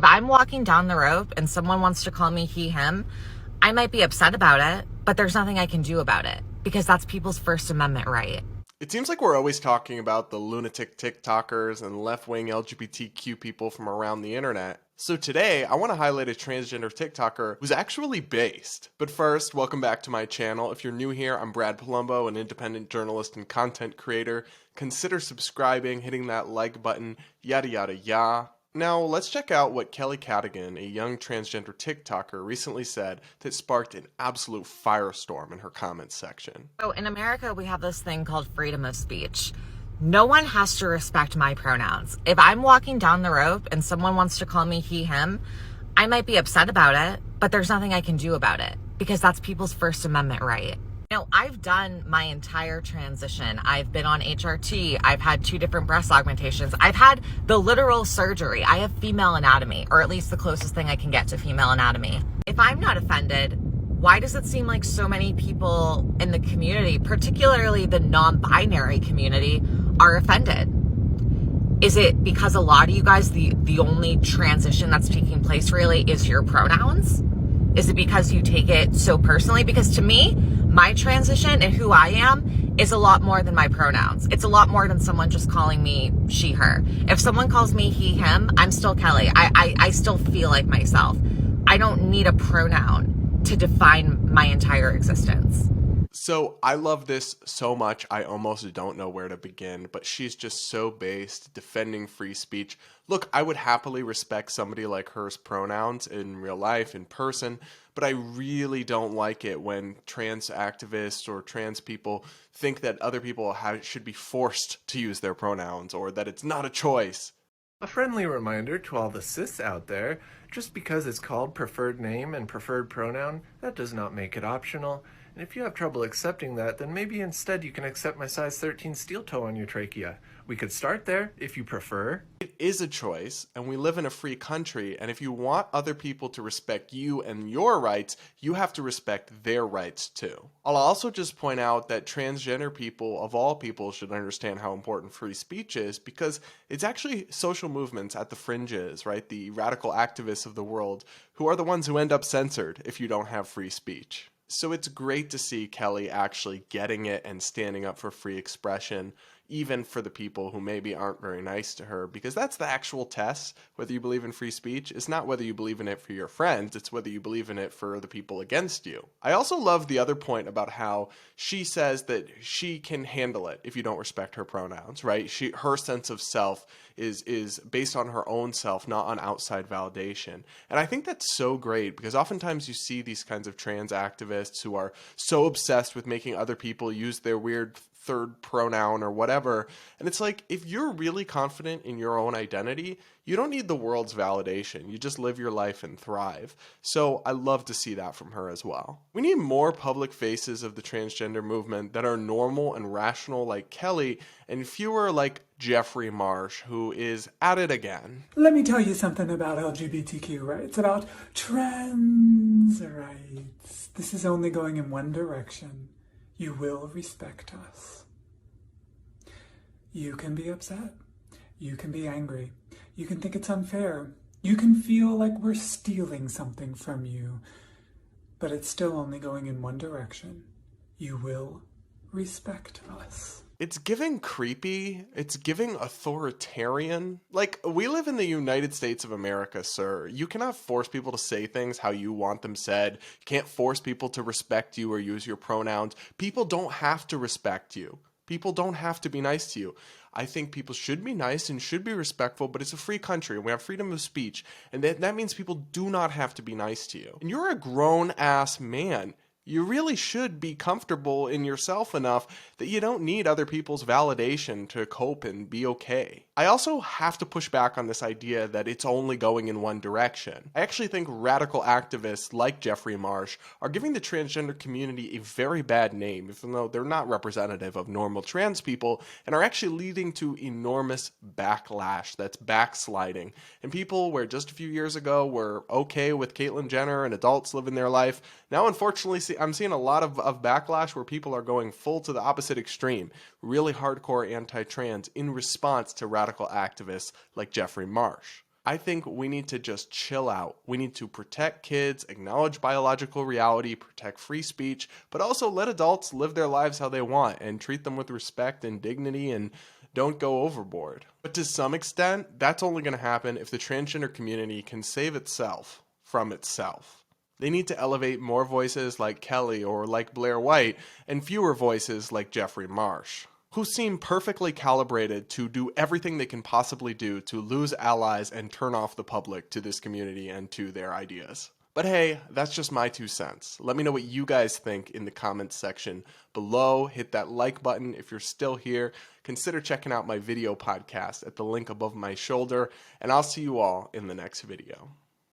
If I'm walking down the road and someone wants to call me he, him, I might be upset about it, but there's nothing I can do about it because that's people's First Amendment right. It seems like we're always talking about the lunatic TikTokers and left-wing LGBTQ people from around the internet. So today, I want to highlight a transgender TikToker who's actually based. But first, welcome back to my channel. If you're new here, I'm Brad Polumbo, an independent journalist and content creator. Consider subscribing, hitting that like button, yada yada yada. Now, let's check out what Kelly Cadigan, a young transgender TikToker, recently said that sparked an absolute firestorm in her comments section. So in America, we have this thing called freedom of speech. No one has to respect my pronouns. If I'm walking down the road and someone wants to call me he, him, I might be upset about it, but there's nothing I can do about it because that's people's First Amendment right. Now, I've done my entire transition. I've been on HRT. I've had 2 different breast augmentations. I've had the literal surgery. I have female anatomy, or at least the closest thing I can get to female anatomy. If I'm not offended, why does it seem like so many people in the community, particularly the non-binary community, are offended? Is it because a lot of you guys, the only transition that's taking place really is your pronouns? Is it because you take it so personally? Because to me, my transition and who I am is a lot more than my pronouns. It's a lot more than someone just calling me she, her. If someone calls me he, him, I'm still Kelly. I still feel like myself. I don't need a pronoun to define my entire existence. So I love this so much, I almost don't know where to begin, but she's just so based, defending free speech. Look, I would happily respect somebody like her's pronouns in real life, in person, but I really don't like it when trans activists or trans people think that other people should be forced to use their pronouns or that it's not a choice. A friendly reminder to all the cis out there, just because it's called preferred name and preferred pronoun, that does not make it optional. And if you have trouble accepting that, then maybe instead you can accept my size 13 steel toe on your trachea. We could start there, if you prefer. It is a choice, and we live in a free country, and if you want other people to respect you and your rights, you have to respect their rights too. I'll also just point out that transgender people, of all people, should understand how important free speech is, because it's actually social movements at the fringes, right? The radical activists of the world, who are the ones who end up censored if you don't have free speech. So it's great to see Kelly actually getting it and standing up for free expression, even for the people who maybe aren't very nice to her, because that's the actual test, whether you believe in free speech. It's not whether you believe in it for your friends, it's whether you believe in it for the people against you. I also love the other point about how she says that she can handle it if you don't respect her pronouns, right? Her sense of self is based on her own self, not on outside validation. And I think that's so great, because oftentimes you see these kinds of trans activists who are so obsessed with making other people use their weird third pronoun or whatever. And it's like, if you're really confident in your own identity, you don't need the world's validation. You just live your life and thrive. So I love to see that from her as well. We need more public faces of the transgender movement that are normal and rational like Kelly, and fewer like Jeffrey Marsh, who is at it again. Let me tell you something about LGBTQ rights, about trans rights. This is only going in one direction. You will respect us. You can be upset. You can be angry. You can think it's unfair. You can feel like we're stealing something from you. But it's still only going in one direction. You will respect us. It's giving creepy. It's giving authoritarian. Like, we live in the United States of America, sir. You cannot force people to say things how you want them said. You can't force people to respect you or use your pronouns. People don't have to respect you. People don't have to be nice to you. I think people should be nice and should be respectful, but it's a free country and we have freedom of speech. And that means people do not have to be nice to you. And you're a grown-ass man. You really should be comfortable in yourself enough that you don't need other people's validation to cope and be okay. I also have to push back on this idea that it's only going in one direction. I actually think radical activists like Jeffrey Marsh are giving the transgender community a very bad name, even though they're not representative of normal trans people, and are actually leading to enormous backlash that's backsliding. And people where just a few years ago were okay with Caitlyn Jenner and adults living their life, now unfortunately I'm seeing a lot of backlash where people are going full to the opposite extreme, really hardcore anti-trans in response to radical activists like Jeffrey Marsh. I think we need to just chill out. We need to protect kids, acknowledge biological reality, protect free speech, but also let adults live their lives how they want and treat them with respect and dignity and don't go overboard. But to some extent, that's only going to happen if the transgender community can save itself from itself. They need to elevate more voices like Kelly or like Blair White and fewer voices like Jeffrey Marsh, who seem perfectly calibrated to do everything they can possibly do to lose allies and turn off the public to this community and to their ideas. But hey, that's just my 2 cents. Let me know what you guys think in the comments section below. Hit that like button if you're still here. Consider checking out my video podcast at the link above my shoulder, and I'll see you all in the next video.